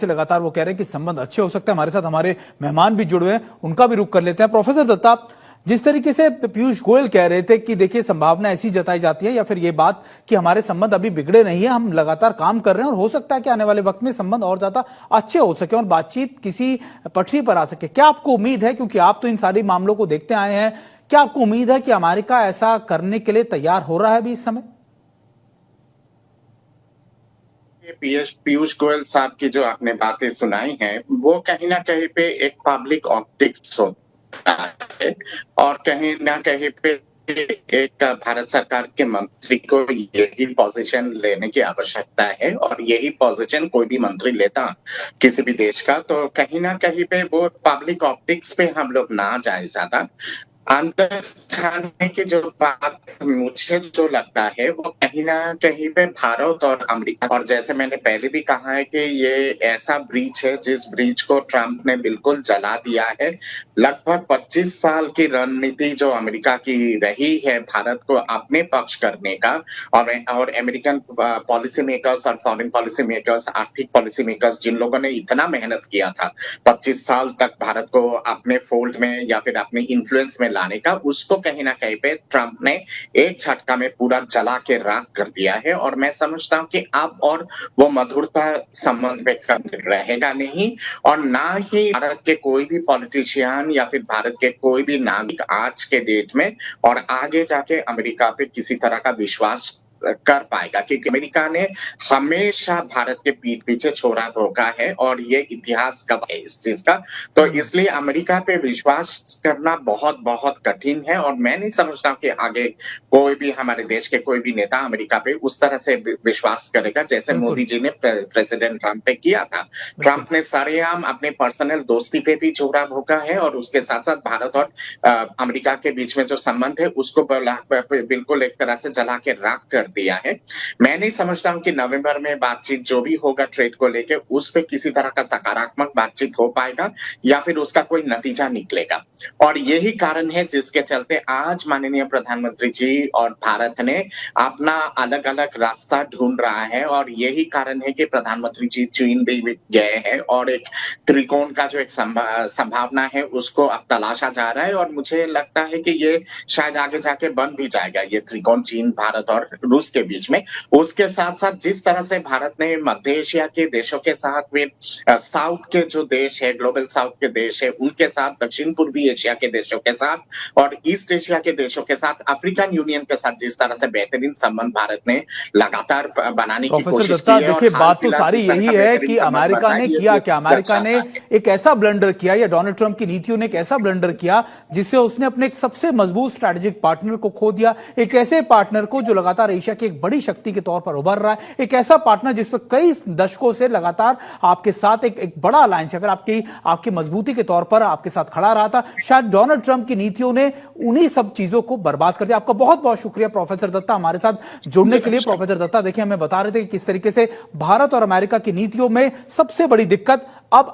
से लगातार वो कह रहे हैं कि संबंध अच्छे हो सकते हैं। हमारे साथ हमारे मेहमान भी जुड़े हैं, उनका भी रुख कर लेते हैं। प्रोफेसर दत्ता, जिस तरीके से पीयूष गोयल कह रहे थे कि देखिए संभावना ऐसी जताई जाती है या फिर ये बात कि हमारे संबंध अभी बिगड़े नहीं है, हम लगातार काम कर रहे हैं और हो सकता है कि आने वाले वक्त में संबंध और ज्यादा अच्छे हो सके और बातचीत किसी पटरी पर आ सके, क्या आपको उम्मीद है, क्योंकि आप तो इन सारे मामलों को देखते आए हैं, क्या आपको उम्मीद है कि अमेरिका ऐसा करने के लिए तैयार हो रहा है अभी इस समय? पीयूष गोयल साहब की जो आपने बातें सुनाई हैं, वो कहीं ना कहीं पे एक पब्लिक ऑप्टिक्स होता है और कहीं ना कहीं पे एक भारत सरकार के मंत्री को यही पोजीशन लेने की आवश्यकता है और यही पोजीशन कोई भी मंत्री लेता किसी भी देश का, तो कहीं ना कहीं पे वो पब्लिक ऑप्टिक्स पे हम लोग ना जाए ज्यादा। अंदर खाने की जो बात मुझे जो लगता है वो कहीं ना कहीं पे भारत और अमेरिका, और जैसे मैंने पहले भी कहा है कि ये ऐसा ब्रीच है जिस ब्रीच को ट्रंप ने बिल्कुल जला दिया है। लगभग 25 साल की रणनीति जो अमेरिका की रही है भारत को अपने पक्ष करने का, और अमेरिकन पॉलिसी मेकर्स और फॉरेन पॉलिसी मेकर्स, आर्थिक पॉलिसी मेकर्स, जिन लोगों ने इतना मेहनत किया था 25 साल तक भारत को अपने फोल्ड में या फिर अपने इन्फ्लुएंस में लाने का, उसको कहीं ना कहीं पे ट्रंप ने एक झटका में पूरा जला के राख कर दिया है। और मैं समझता हूं कि अब और वो मधुरता संबंध में रहेगा नहीं, और ना ही भारत के कोई भी पॉलिटिशियन या फिर भारत के कोई भी नागरिक आज के डेट में और आगे जाके अमेरिका पे किसी तरह का विश्वास कर पाएगा, क्योंकि अमेरिका ने हमेशा भारत के पीठ पीछे छोड़ा धोखा है और ये इतिहास कब है इस चीज का। तो इसलिए अमेरिका पे विश्वास करना बहुत बहुत कठिन है और मैं नहीं समझता हूं कि आगे कोई भी हमारे देश के कोई भी नेता अमेरिका पे उस तरह से विश्वास करेगा जैसे मोदी जी ने प्रेसिडेंट ट्रंप पे किया था। ट्रंप ने सरेआम अपने पर्सनल दोस्ती पे भी छोड़ा धोखा है और उसके साथ साथ भारत और अमेरिका के बीच में जो संबंध है उसको बिल्कुल एक तरह से जला के राख कर दिया है। मैं नहीं समझता हूं कि नवंबर में बातचीत जो भी होगा ट्रेड को लेके उस पे किसी तरह का सकारात्मक बातचीत हो पाएगा या फिर उसका कोई नतीजा निकलेगा। और यही कारण है जिसके चलते आज माननीय प्रधानमंत्री जी और भारत ने अपना अलग अलग रास्ता ढूंढ रहा है, और यही कारण है कि प्रधानमंत्री जी चीन भी गए हैं और एक त्रिकोण का जो एक संभावना है उसको अब तलाशा जा रहा है। और मुझे लगता है कि ये शायद आगे जाके बन भी जाएगा, ये त्रिकोण चीन, भारत और रूस के बीच में। उसके साथ साथ जिस तरह से भारत ने मध्य एशिया के देशों के साथ फिर साउथ के जो देश है, ग्लोबल साउथ के देश है उनके साथ, दक्षिण पूर्वी एशिया के देशों के साथ और ईस्ट एशिया के देशों के साथ, अफ्रीकन यूनियन के साथ जिस तरह से बेहतरीन संबंध भारत ने लगातार बनाने की कोशिश की है। देखिए बात तो सारी यही है कि अमेरिका ने किया क्या, अमेरिका ने एक ऐसा ब्लंडर किया या डोनाल्ड ट्रंप की नीतियों ने एक ऐसा ब्लंडर किया जिससे उसने अपने एक सबसे मजबूत स्ट्रेटेजिक पार्टनर को खो दिया, एक ऐसे पार्टनर को जो लगातार एशिया की एक बड़ी शक्ति के तौर पर उभर रहा है, एक ऐसा पार्टनर जिस पर कई दशकों से लगातार आपके साथ एक बड़ा अलायंस या फिर आपकी मजबूती के तौर पर आपके साथ खड़ा रहा था। शायद डोनाल्ड ट्रंप की नीतियों ने उन्हीं सब चीजों को बर्बाद कर दिया। आपका बहुत बहुत शुक्रिया प्रोफेसर दत्ता हमारे साथ जुड़ने के लिए। प्रोफेसर दत्ता देखिए हमें बता रहे थे कि किस तरीके से भारत और अमेरिका की नीतियों में सबसे बड़ी दिक्कत अब